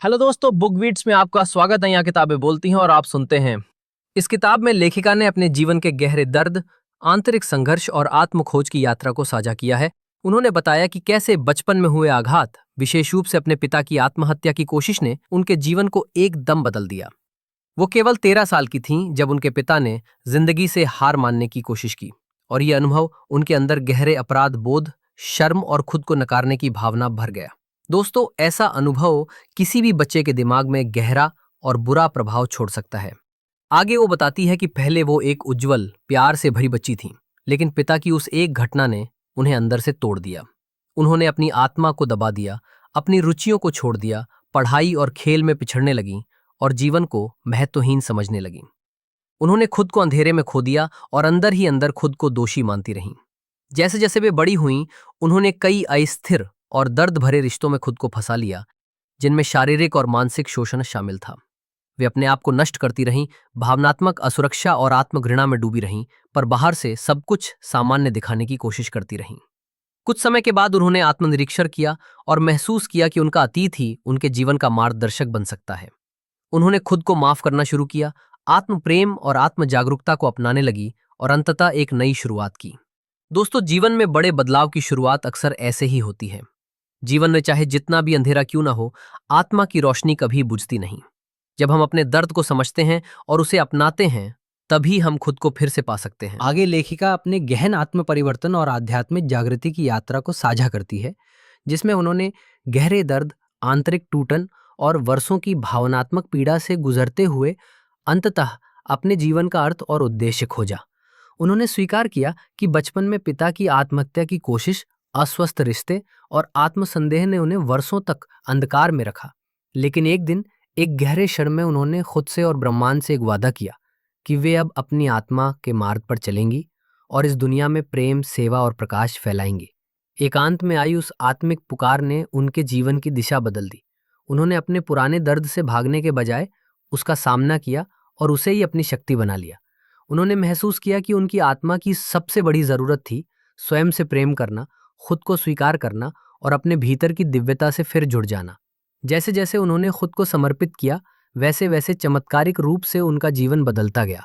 Hello दोस्तों, book beats में आपका स्वागत है। यहाँ किताबें बोलती हैं और आप सुनते हैं। इस किताब में लेखिका ने अपने जीवन के गहरे दर्द, आंतरिक संघर्ष और आत्मखोज की यात्रा को साझा किया है। उन्होंने बताया कि कैसे बचपन में हुए आघात, विशेष रूप से अपने पिता की आत्महत्या की कोशिश ने उनके जीवन को एकदम बदल दिया। वो केवल 13 साल की थीं जब उनके पिता ने जिंदगी से हार मानने की कोशिश की, और ये अनुभव उनके अंदर गहरे अपराध बोध, शर्म और खुद को नकारने की भावना भर गया। दोस्तों, ऐसा अनुभव किसी भी बच्चे के दिमाग में गहरा और बुरा प्रभाव छोड़ सकता है। आगे वो बताती है कि पहले वो एक उज्जवल, प्यार से भरी बच्ची थीं, लेकिन पिता की उस एक घटना ने उन्हें अंदर से तोड़ दिया। उन्होंने अपनी आत्मा को दबा दिया, अपनी रुचियों को छोड़ दिया, पढ़ाई और खेल में पिछड़ने लगीं और जीवन को महत्वहीन समझने लगीं। उन्होंने खुद को अंधेरे में खो दिया और अंदर ही अंदर खुद को दोषी मानती रहीं। जैसे जैसे वे बड़ी हुईं, उन्होंने कई अस्थिर और दर्द भरे रिश्तों में खुद को फंसा लिया, जिनमें शारीरिक और मानसिक शोषण शामिल था। वे अपने आप को नष्ट करती रहीं, भावनात्मक असुरक्षा और आत्मघृणा में डूबी रहीं, पर बाहर से सब कुछ सामान्य दिखाने की कोशिश करती रहीं। कुछ समय के बाद उन्होंने आत्मनिरीक्षण किया और महसूस किया कि उनका अतीत ही उनके जीवन का मार्गदर्शक बन सकता है। उन्होंने खुद को माफ करना शुरू किया, आत्म प्रेम और आत्म जागरूकता को अपनाने लगी और अंततः एक नई शुरुआत की। दोस्तों, जीवन में बड़े बदलाव की शुरुआत अक्सर ऐसे ही होती है। जीवन में चाहे जितना भी अंधेरा क्यों ना हो, आत्मा की रोशनी कभी बुझती नहीं। जब हम अपने दर्द को समझते हैं और उसे अपनाते हैं, तभी हम खुद को फिर से पा सकते हैं। आगे लेखिका अपने गहन आत्म परिवर्तन और आध्यात्मिक जागृति की यात्रा को साझा करती है, जिसमें उन्होंने गहरे दर्द, आंतरिक टूटन और वर्षों की भावनात्मक पीड़ा से गुजरते हुए अंततः अपने जीवन का अर्थ और उद्देश्य खोजा। उन्होंने स्वीकार किया कि बचपन में पिता की आत्महत्या की कोशिश, अस्वस्थ रिश्ते और आत्मसंदेह ने उन्हें वर्षों तक अंधकार में रखा। लेकिन एक दिन, एक गहरे क्षण में उन्होंने खुद से और ब्रह्मांड से एक वादा किया कि वे अब अपनी आत्मा के मार्ग पर चलेंगी और इस दुनिया में प्रेम, सेवा और प्रकाश फैलाएंगी। एकांत में आई उस आत्मिक पुकार ने उनके जीवन की दिशा बदल दी। उन्होंने अपने पुराने दर्द से भागने के बजाय उसका सामना किया और उसे ही अपनी शक्ति बना लिया। उन्होंने महसूस किया कि उनकी आत्मा की सबसे बड़ी जरूरत थी स्वयं से प्रेम करना, खुद को स्वीकार करना और अपने भीतर की दिव्यता से फिर जुड़ जाना। जैसे जैसे उन्होंने खुद को समर्पित किया, वैसे वैसे चमत्कारिक रूप से उनका जीवन बदलता गया।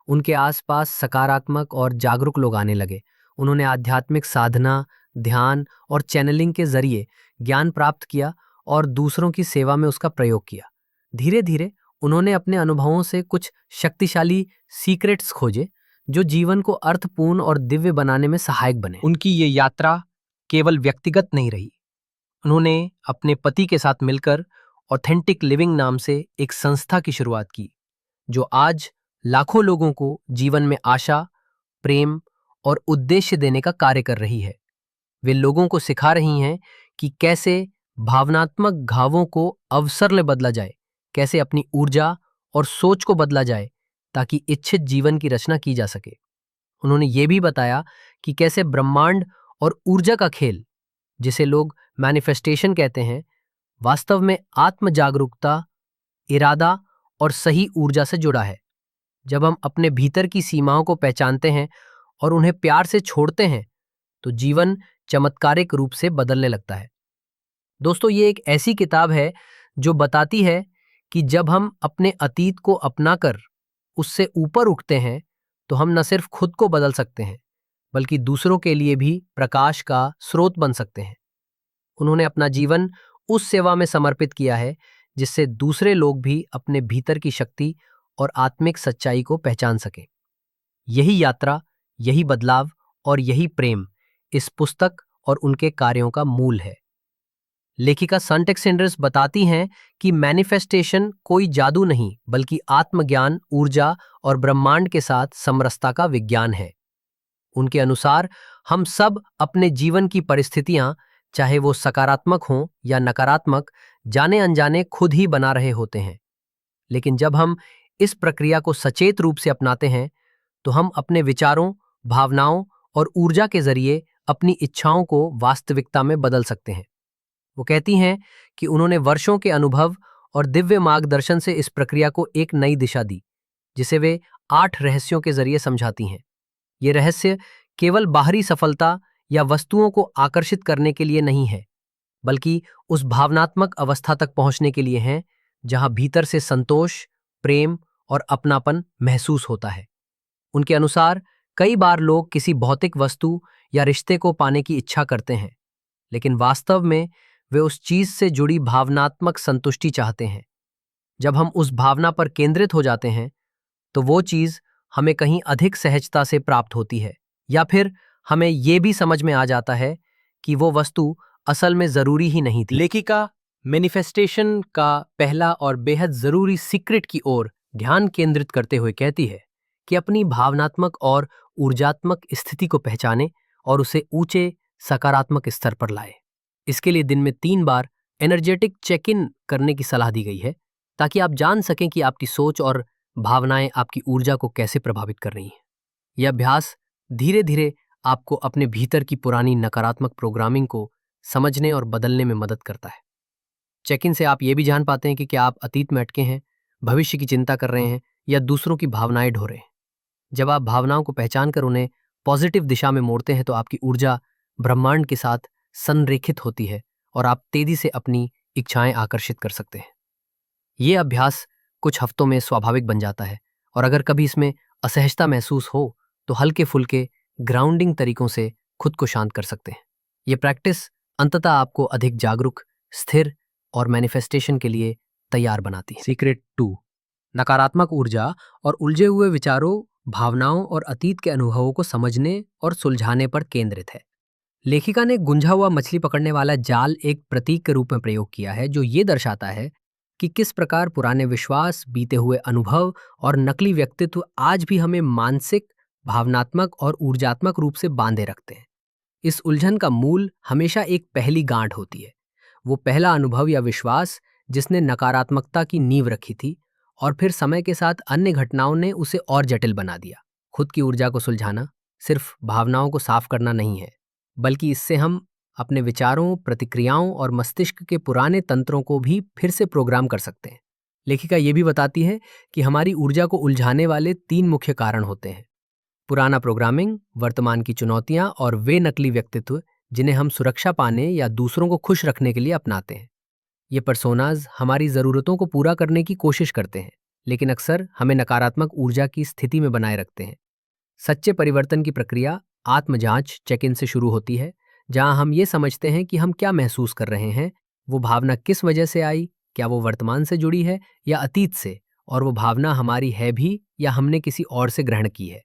उनके आसपास सकारात्मक और जागरूक लोग आने लगे। उन्होंने आध्यात्मिक साधना, ध्यान और चैनलिंग के जरिए ज्ञान प्राप्त किया और दूसरों की सेवा में उसका प्रयोग किया। धीरे धीरे उन्होंने अपने अनुभवों से कुछ शक्तिशाली सीक्रेट्स खोजे, जो जीवन को अर्थपूर्ण और दिव्य बनाने में सहायक बने। उनकी ये यात्रा केवल व्यक्तिगत नहीं रही। उन्होंने अपने पति के साथ मिलकर ऑथेंटिक लिविंग नाम से एक संस्था की शुरुआत की, जो आज लाखों लोगों को जीवन में आशा, प्रेम और उद्देश्य देने का कार्य कर रही है। वे लोगों को सिखा रही हैं कि कैसे भावनात्मक घावों को अवसर में बदला जाए, कैसे अपनी ऊर्जा और सोच को बदला जाए ताकि इच्छित जीवन की रचना की जा सके। उन्होंने ये भी बताया कि कैसे ब्रह्मांड और ऊर्जा का खेल, जिसे लोग मैनिफेस्टेशन कहते हैं, वास्तव में आत्म जागरूकता, इरादा और सही ऊर्जा से जुड़ा है। जब हम अपने भीतर की सीमाओं को पहचानते हैं और उन्हें प्यार से छोड़ते हैं, तो जीवन चमत्कारिक रूप से बदलने लगता है। दोस्तों, ये एक ऐसी किताब है जो बताती है कि जब हम अपने अतीत को अपनाकर उससे ऊपर उठते हैं, तो हम न सिर्फ खुद को बदल सकते हैं, बल्कि दूसरों के लिए भी प्रकाश का स्रोत बन सकते हैं। उन्होंने अपना जीवन उस सेवा में समर्पित किया है जिससे दूसरे लोग भी अपने भीतर की शक्ति और आत्मिक सच्चाई को पहचान सकें। यही यात्रा, यही बदलाव और यही प्रेम इस पुस्तक और उनके कार्यों का मूल है। लेखिका सनटेक्स सेंडर्स बताती हैं कि मैनिफेस्टेशन कोई जादू नहीं, बल्कि आत्मज्ञान, ऊर्जा और ब्रह्मांड के साथ समरसता का विज्ञान है। उनके अनुसार हम सब अपने जीवन की परिस्थितियां, चाहे वो सकारात्मक हों या नकारात्मक, जाने अनजाने खुद ही बना रहे होते हैं। लेकिन जब हम इस प्रक्रिया को सचेत रूप से अपनाते हैं, तो हम अपने विचारों, भावनाओं और ऊर्जा के जरिए अपनी इच्छाओं को वास्तविकता में बदल सकते हैं। वो कहती हैं कि उन्होंने वर्षों के अनुभव और दिव्य मार्गदर्शन से इस प्रक्रिया को एक नई दिशा दी, जिसे वे 8 रहस्यों के जरिए समझाती हैं। ये रहस्य केवल बाहरी सफलता या वस्तुओं को आकर्षित करने के लिए नहीं है, बल्कि उस भावनात्मक अवस्था तक पहुंचने के लिए हैं जहां भीतर से संतोष, प्रेम और अपनापन महसूस होता है। उनके अनुसार कई बार लोग किसी भौतिक वस्तु या रिश्ते को पाने की इच्छा करते हैं, लेकिन वास्तव में वे उस चीज से जुड़ी भावनात्मक संतुष्टि चाहते हैं। जब हम उस भावना पर केंद्रित हो जाते हैं तो वो चीज हमें कहीं अधिक सहजता से प्राप्त होती है, या फिर हमें ये भी समझ में आ जाता है कि वो वस्तु असल में जरूरी ही नहीं थी। लेखिका मैनिफेस्टेशन का पहला और बेहद जरूरी सीक्रेट की ओर ध्यान केंद्रित करते हुए कहती है कि अपनी भावनात्मक और ऊर्जात्मक स्थिति को पहचाने और उसे ऊंचे सकारात्मक स्तर पर लाए। इसके लिए दिन में 3 बार एनर्जेटिक चेक इन करने की सलाह दी गई है, ताकि आप जान सकें कि आपकी सोच और भावनाएं आपकी ऊर्जा को कैसे प्रभावित कर रही हैं। यह अभ्यास धीरे धीरे आपको अपने भीतर की पुरानी नकारात्मक प्रोग्रामिंग को समझने और बदलने में मदद करता है। चेक इन से आप ये भी जान पाते हैं कि क्या आप अतीत में अटके हैं, भविष्य की चिंता कर रहे हैं या दूसरों की भावनाएं ढो रहे हैं। जब आप भावनाओं को पहचान कर उन्हें पॉजिटिव दिशा में मोड़ते हैं तो आपकी ऊर्जा ब्रह्मांड के साथ संरेखित होती है और आप तेजी से अपनी इच्छाएं आकर्षित कर सकते हैं। ये अभ्यास कुछ हफ्तों में स्वाभाविक बन जाता है, और अगर कभी इसमें असहजता महसूस हो तो हल्के फुल्के ग्राउंडिंग तरीकों से खुद को शांत कर सकते हैं। ये प्रैक्टिस अंततः आपको अधिक जागरूक, स्थिर और मैनिफेस्टेशन के लिए तैयार बनाती है। सीक्रेट 2, नकारात्मक ऊर्जा और उलझे हुए विचारों, भावनाओं और अतीत के अनुभवों को समझने और सुलझाने पर केंद्रित है। लेखिका ने गुंझा हुआ मछली पकड़ने वाला जाल एक प्रतीक के रूप में प्रयोग किया है, जो ये दर्शाता है कि किस प्रकार पुराने विश्वास, बीते हुए अनुभव और नकली व्यक्तित्व आज भी हमें मानसिक, भावनात्मक और ऊर्जात्मक रूप से बांधे रखते हैं। इस उलझन का मूल हमेशा एक पहली गांठ होती है, वो पहला अनुभव या विश्वास जिसने नकारात्मकता की नींव रखी थी, और फिर समय के साथ अन्य घटनाओं ने उसे और जटिल बना दिया। खुद की ऊर्जा को सुलझाना सिर्फ भावनाओं को साफ करना नहीं है, बल्कि इससे हम अपने विचारों, प्रतिक्रियाओं और मस्तिष्क के पुराने तंत्रों को भी फिर से प्रोग्राम कर सकते हैं। लेखिका ये भी बताती है कि हमारी ऊर्जा को उलझाने वाले 3 मुख्य कारण होते हैं: पुराना प्रोग्रामिंग, वर्तमान की चुनौतियां और वे नकली व्यक्तित्व जिन्हें हम सुरक्षा पाने या दूसरों को खुश रखने के लिए अपनाते हैं। ये पर्सोनाज हमारी ज़रूरतों को पूरा करने की कोशिश करते हैं, लेकिन अक्सर हमें नकारात्मक ऊर्जा की स्थिति में बनाए रखते हैं। सच्चे परिवर्तन की प्रक्रिया आत्मजांच चेक इन से शुरू होती है, जहां हम ये समझते हैं कि हम क्या महसूस कर रहे हैं, वो भावना किस वजह से आई, क्या वो वर्तमान से जुड़ी है या अतीत से, और वो भावना हमारी है भी या हमने किसी और से ग्रहण की है।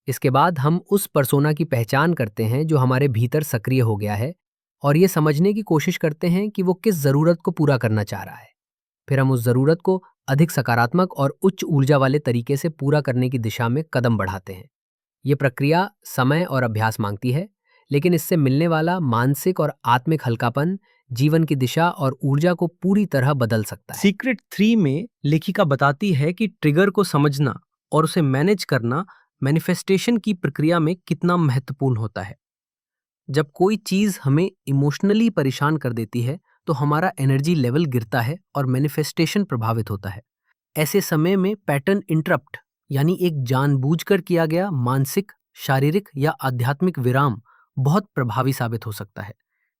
इसके बाद हम उस पर्सोना की पहचान करते हैं जो हमारे भीतर सक्रिय हो गया है, और ये समझने की कोशिश करते हैं कि वो किस ज़रूरत को पूरा करना चाह रहा है। फिर हम उस ज़रूरत को अधिक सकारात्मक और उच्च ऊर्जा वाले तरीके से पूरा करने की दिशा में कदम बढ़ाते हैं। ये प्रक्रिया समय और अभ्यास मांगती है, लेकिन इससे मिलने वाला मानसिक और आत्मिक हल्कापन जीवन की दिशा और ऊर्जा को पूरी तरह बदल सकता है। सीक्रेट 3 में लेखिका बताती है कि ट्रिगर को समझना और उसे मैनेज करना मैनिफेस्टेशन की प्रक्रिया में कितना महत्वपूर्ण होता है। जब कोई चीज हमें इमोशनली परेशान कर देती है तो हमारा एनर्जी लेवल गिरता है और मैनिफेस्टेशन प्रभावित होता है। ऐसे समय में पैटर्न इंटरप्ट, यानी एक जानबूझकर किया गया मानसिक, शारीरिक या आध्यात्मिक विराम बहुत प्रभावी साबित हो सकता है।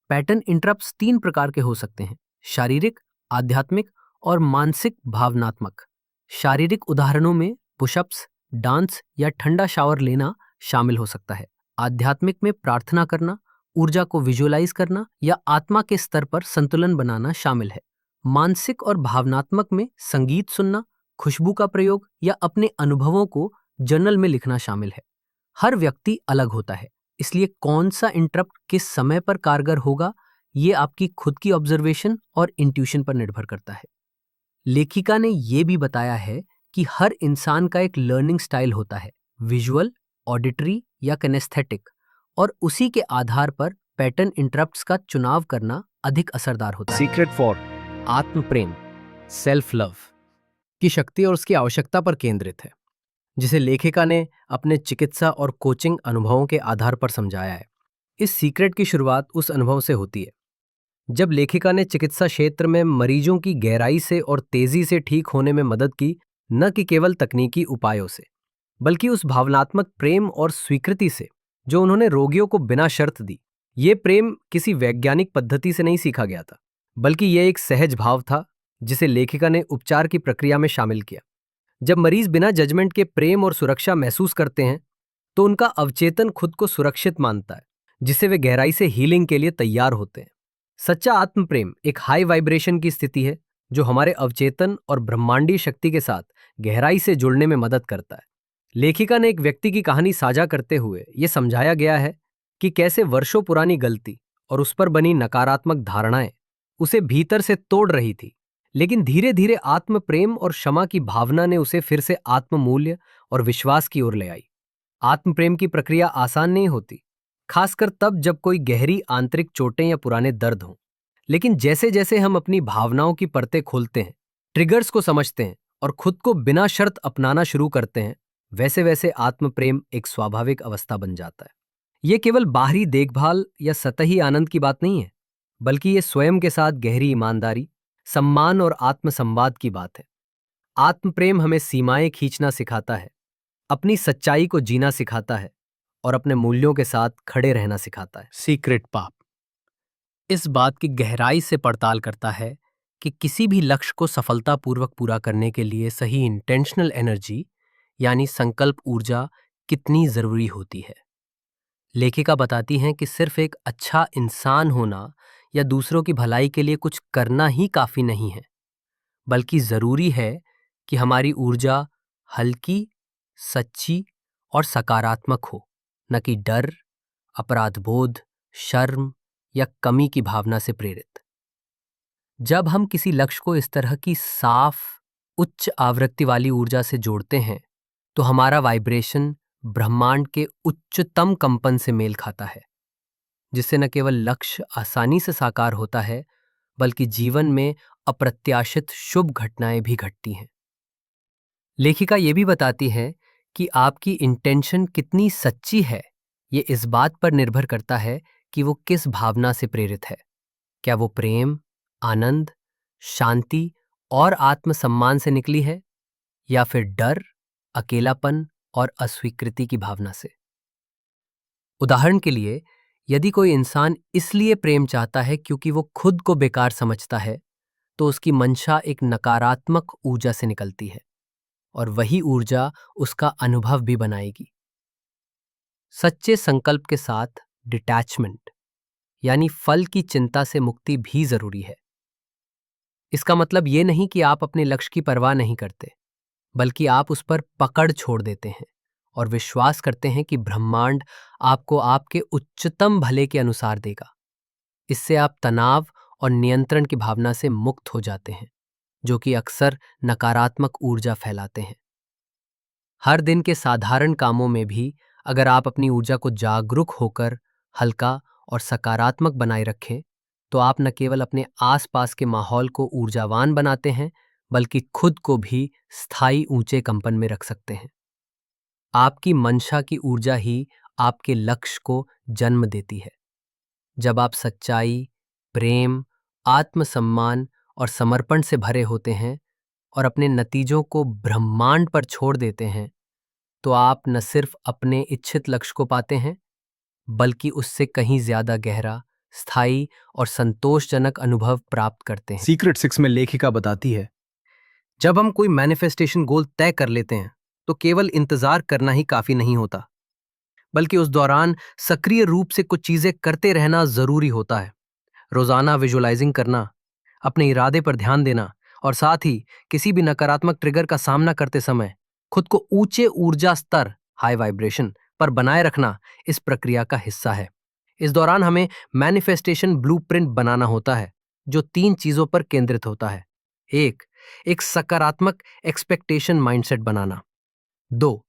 पैटर्न इंटरप्ट्स 3 प्रकार के हो सकते हैं: शारीरिक, आध्यात्मिक और मानसिक भावनात्मक। शारीरिक उदाहरणों में पुशअप्स, डांस या ठंडा शावर लेना शामिल हो सकता है। आध्यात्मिक में प्रार्थना करना, ऊर्जा को विजुअलाइज करना या आत्मा के स्तर पर संतुलन बनाना शामिल है। मानसिक और भावनात्मक में संगीत सुनना, खुशबू का प्रयोग या अपने अनुभवों को जर्नल में लिखना शामिल है। हर व्यक्ति अलग होता है, इसलिए कौन सा इंटरप्ट किस समय पर कारगर होगा ये आपकी खुद की ऑब्जर्वेशन और इंट्यूशन पर निर्भर करता है। लेखिका ने यह भी बताया है कि हर इंसान का एक लर्निंग स्टाइल होता है, विजुअल, ऑडिटरी या किनेस्थेटिक, और उसी के आधार पर पैटर्न इंटरप्ट्स का चुनाव करना अधिक असरदार होता है। सीक्रेट 4, आत्म प्रेम, सेल्फ लव की शक्ति और उसकी आवश्यकता पर केंद्रित है, जिसे लेखिका ने अपने चिकित्सा और कोचिंग अनुभवों के आधार पर समझाया है। इस सीक्रेट की शुरुआत उस अनुभव से होती है जब लेखिका ने चिकित्सा क्षेत्र में मरीजों की गहराई से और तेजी से ठीक होने में मदद की, न कि केवल तकनीकी उपायों से, बल्कि उस भावनात्मक प्रेम और स्वीकृति से जो उन्होंने रोगियों को बिना शर्त दी। ये प्रेम किसी वैज्ञानिक पद्धति से नहीं सीखा गया था, बल्कि यह एक सहज भाव था जिसे लेखिका ने उपचार की प्रक्रिया में शामिल किया। जब मरीज बिना जजमेंट के प्रेम और सुरक्षा महसूस करते हैं, तो उनका अवचेतन खुद को सुरक्षित मानता है, जिससे वे गहराई से हीलिंग के लिए तैयार होते हैं। सच्चा आत्म प्रेम एक हाई वाइब्रेशन की स्थिति है जो हमारे अवचेतन और ब्रह्मांडीय शक्ति के साथ गहराई से जुड़ने में मदद करता है। लेखिका ने एक व्यक्ति की कहानी साझा करते हुए यह समझाया गया है कि कैसे वर्षों पुरानी गलती और उस पर बनी नकारात्मक धारणाएं उसे भीतर से तोड़ रही थी, लेकिन धीरे धीरे आत्म प्रेम और क्षमा की भावना ने उसे फिर से आत्म मूल्य और विश्वास की ओर ले आई। आत्म प्रेम की प्रक्रिया आसान नहीं होती, खासकर तब जब कोई गहरी आंतरिक चोटें या पुराने दर्द हों। लेकिन जैसे जैसे हम अपनी भावनाओं की परतें खोलते हैं, ट्रिगर्स को समझते हैं और खुद को बिना शर्त अपनाना शुरू करते हैं, वैसे वैसे आत्म प्रेम एक स्वाभाविक अवस्था बन जाता है। यह केवल बाहरी देखभाल या सतही आनंद की बात नहीं है, बल्कि ये स्वयं के साथ गहरी ईमानदारी, सम्मान और आत्मसंवाद की बात है। आत्म प्रेम हमें सीमाएं खींचना सिखाता है, अपनी सच्चाई को जीना सिखाता है और अपने मूल्यों के साथ खड़े रहना सिखाता है। सीक्रेट पाप इस बात की गहराई से पड़ताल करता है कि किसी भी लक्ष्य को सफलतापूर्वक पूरा करने के लिए सही इंटेंशनल एनर्जी यानी संकल्प ऊर्जा कितनी जरूरी होती है। लेखिका बताती हैं कि सिर्फ एक अच्छा इंसान होना या दूसरों की भलाई के लिए कुछ करना ही काफी नहीं है, बल्कि जरूरी है कि हमारी ऊर्जा हल्की, सच्ची और सकारात्मक हो, न कि डर, अपराधबोध, शर्म या कमी की भावना से प्रेरित। जब हम किसी लक्ष्य को इस तरह की साफ, उच्च आवृत्ति वाली ऊर्जा से जोड़ते हैं, तो हमारा वाइब्रेशन ब्रह्मांड के उच्चतम कंपन से मेल खाता है, जिससे न केवल लक्ष्य आसानी से साकार होता है, बल्कि जीवन में अप्रत्याशित शुभ घटनाएं भी घटती हैं। लेखिका ये भी बताती है कि आपकी इंटेंशन कितनी सच्ची है, ये इस बात पर निर्भर करता है कि वो किस भावना से प्रेरित है। क्या वो प्रेम, आनंद, शांति और आत्मसम्मान से निकली है, या फिर डर, अकेलापन और अस्वीकृति की भावना से। उदाहरण के लिए, यदि कोई इंसान इसलिए प्रेम चाहता है क्योंकि वो खुद को बेकार समझता है, तो उसकी मंशा एक नकारात्मक ऊर्जा से निकलती है और वही ऊर्जा उसका अनुभव भी बनाएगी। सच्चे संकल्प के साथ डिटैचमेंट यानी फल की चिंता से मुक्ति भी जरूरी है। इसका मतलब ये नहीं कि आप अपने लक्ष्य की परवाह नहीं करते, बल्कि आप उस पर पकड़ छोड़ देते हैं और विश्वास करते हैं कि ब्रह्मांड आपको आपके उच्चतम भले के अनुसार देगा। इससे आप तनाव और नियंत्रण की भावना से मुक्त हो जाते हैं, जो कि अक्सर नकारात्मक ऊर्जा फैलाते हैं। हर दिन के साधारण कामों में भी अगर आप अपनी ऊर्जा को जागरूक होकर हल्का और सकारात्मक बनाए रखें, तो आप न केवल अपने आसपास के माहौल को ऊर्जावान बनाते हैं, बल्कि खुद को भी स्थायी ऊंचे कंपन में रख सकते हैं। आपकी मंशा की ऊर्जा ही आपके लक्ष्य को जन्म देती है। जब आप सच्चाई, प्रेम, आत्मसम्मान और समर्पण से भरे होते हैं और अपने नतीजों को ब्रह्मांड पर छोड़ देते हैं, तो आप न सिर्फ अपने इच्छित लक्ष्य को पाते हैं, बल्कि उससे कहीं ज्यादा गहरा, स्थायी और संतोषजनक अनुभव प्राप्त करते हैं। सीक्रेट 6 में लेखिका बताती है, जब हम कोई मैनिफेस्टेशन गोल तय कर लेते हैं, तो केवल इंतजार करना ही काफी नहीं होता, बल्कि उस दौरान सक्रिय रूप से कुछ चीजें करते रहना जरूरी होता है। रोजाना विजुअलाइजिंग करना, अपने इरादे पर ध्यान देना और साथ ही किसी भी नकारात्मक ट्रिगर का सामना करते समय खुद को ऊंचे ऊर्जा स्तर, हाई वाइब्रेशन पर बनाए रखना इस प्रक्रिया का हिस्सा है। इस दौरान हमें मैनिफेस्टेशन ब्लूप्रिंट बनाना होता है, जो 3 चीजों पर केंद्रित होता है। एक सकारात्मक एक्सपेक्टेशन माइंडसेट बनाना। 2,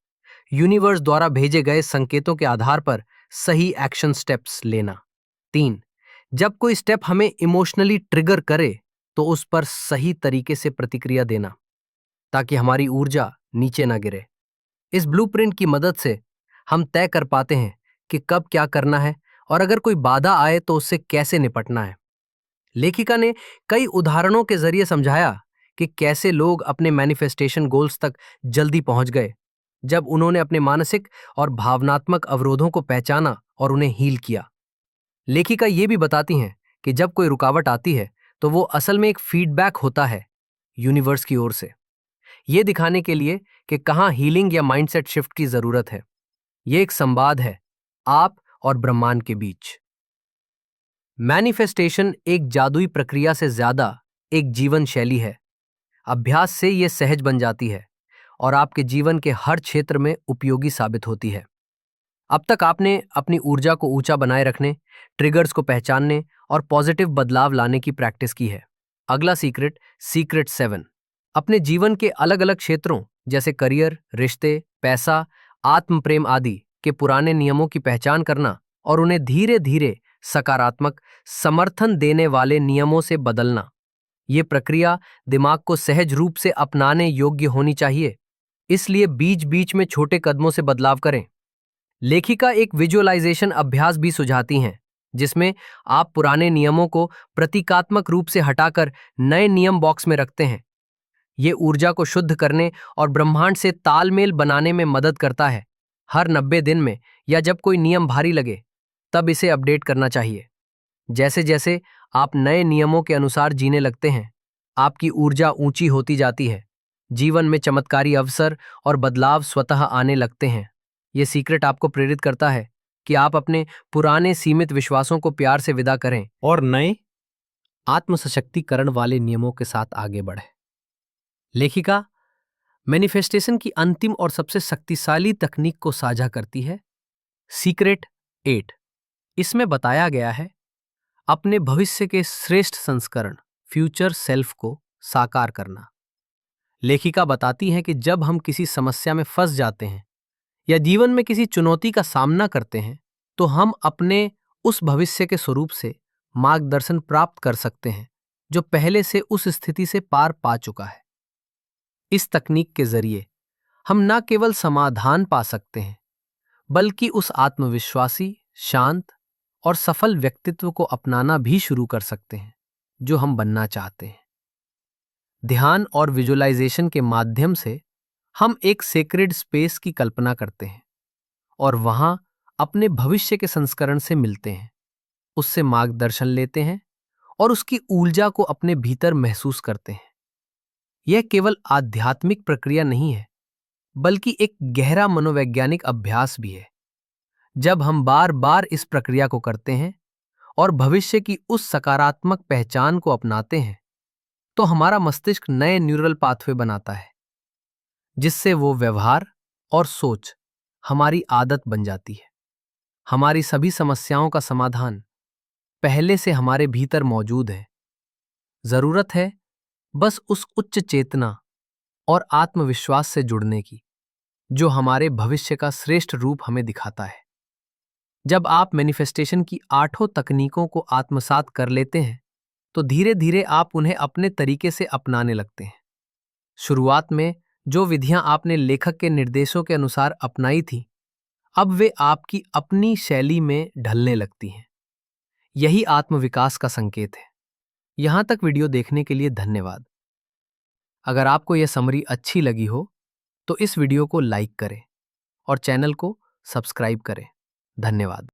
यूनिवर्स द्वारा भेजे गए संकेतों के आधार पर सही एक्शन स्टेप्स लेना। 3, जब कोई स्टेप हमें इमोशनली ट्रिगर करे, तो उस पर सही तरीके से प्रतिक्रिया देना, ताकि हमारी ऊर्जा नीचे ना गिरे। इस ब्लूप्रिंट की मदद से हम तय कर पाते हैं कि कब क्या करना है और अगर कोई बाधा आए तो उससे कैसे निपटना है। लेखिका ने कई उदाहरणों के जरिए समझाया कि कैसे लोग अपने मैनिफेस्टेशन गोल्स तक जल्दी पहुंच गए, जब उन्होंने अपने मानसिक और भावनात्मक अवरोधों को पहचाना और उन्हें हील किया। लेखिका ये भी बताती हैं कि जब कोई रुकावट आती है तो वो असल में एक फीडबैक होता है यूनिवर्स की ओर से, ये दिखाने के लिए कि कहाँ हीलिंग या माइंडसेट शिफ्ट की जरूरत है। ये एक संवाद है आप और ब्रह्मांड के बीच। मैनिफेस्टेशन एक जादुई प्रक्रिया से ज्यादा एक जीवन शैली है। अभ्यास से ये सहज बन जाती है और आपके जीवन के हर क्षेत्र में उपयोगी साबित होती है। अब तक आपने अपनी ऊर्जा को ऊंचा बनाए रखने, ट्रिगर्स को पहचानने और पॉजिटिव बदलाव लाने की प्रैक्टिस की है। अगला सीक्रेट, सीक्रेट 7, अपने जीवन के अलग अलग क्षेत्रों जैसे करियर, रिश्ते, पैसा, आत्म प्रेम आदि के पुराने नियमों की पहचान करना और उन्हें धीरे धीरे सकारात्मक, समर्थन देने वाले नियमों से बदलना। ये प्रक्रिया दिमाग को सहज रूप से अपनाने योग्य होनी चाहिए, इसलिए बीच बीच में छोटे कदमों से बदलाव करें। लेखिका एक विजुअलाइजेशन अभ्यास भी सुझाती हैं, जिसमें आप पुराने नियमों को प्रतीकात्मक रूप से हटाकर नए नियम बॉक्स में रखते हैं। ये ऊर्जा को शुद्ध करने और ब्रह्मांड से तालमेल बनाने में मदद करता है। हर 90 दिन में या जब कोई नियम भारी लगे, तब इसे अपडेट करना चाहिए। जैसे जैसे आप नए नियमों के अनुसार जीने लगते हैं, आपकी ऊर्जा ऊंची होती जाती है। जीवन में चमत्कारी अवसर और बदलाव स्वतः आने लगते हैं। ये सीक्रेट आपको प्रेरित करता है कि आप अपने पुराने सीमित विश्वासों को प्यार से विदा करें और नए आत्मसशक्तिकरण वाले नियमों के साथ आगे बढ़ें। लेखिका मैनिफेस्टेशन की अंतिम और सबसे शक्तिशाली तकनीक को साझा करती है, सीक्रेट 8। इसमें बताया गया है अपने भविष्य के श्रेष्ठ संस्करण, फ्यूचर सेल्फ को साकार करना। लेखिका बताती हैं कि जब हम किसी समस्या में फंस जाते हैं या जीवन में किसी चुनौती का सामना करते हैं, तो हम अपने उस भविष्य के स्वरूप से मार्गदर्शन प्राप्त कर सकते हैं जो पहले से उस स्थिति से पार पा चुका है। इस तकनीक के जरिए हम न केवल समाधान पा सकते हैं, बल्कि उस आत्मविश्वासी, शांत और सफल व्यक्तित्व को अपनाना भी शुरू कर सकते हैं जो हम बनना चाहते हैं। ध्यान और विजुअलाइजेशन के माध्यम से हम एक सेक्रेड स्पेस की कल्पना करते हैं और वहां अपने भविष्य के संस्करण से मिलते हैं, उससे मार्गदर्शन लेते हैं और उसकी ऊर्जा को अपने भीतर महसूस करते हैं। यह केवल आध्यात्मिक प्रक्रिया नहीं है, बल्कि एक गहरा मनोवैज्ञानिक अभ्यास भी है। जब हम बार बार इस प्रक्रिया को करते हैं और भविष्य की उस सकारात्मक पहचान को अपनाते हैं, तो हमारा मस्तिष्क नए न्यूरल पाथवे बनाता है, जिससे वो व्यवहार और सोच हमारी आदत बन जाती है। हमारी सभी समस्याओं का समाधान पहले से हमारे भीतर मौजूद है। जरूरत है बस उस उच्च चेतना और आत्मविश्वास से जुड़ने की, जो हमारे भविष्य का श्रेष्ठ रूप हमें दिखाता है। जब आप मैनिफेस्टेशन की 8 तकनीकों को आत्मसात कर लेते हैं, तो धीरे धीरे आप उन्हें अपने तरीके से अपनाने लगते हैं। शुरुआत में जो विधियां आपने लेखक के निर्देशों के अनुसार अपनाई थी, अब वे आपकी अपनी शैली में ढलने लगती हैं। यही आत्मविकास का संकेत है। यहां तक वीडियो देखने के लिए धन्यवाद। अगर आपको यह समरी अच्छी लगी हो तो इस वीडियो को लाइक करें और चैनल को सब्सक्राइब करें। धन्यवाद।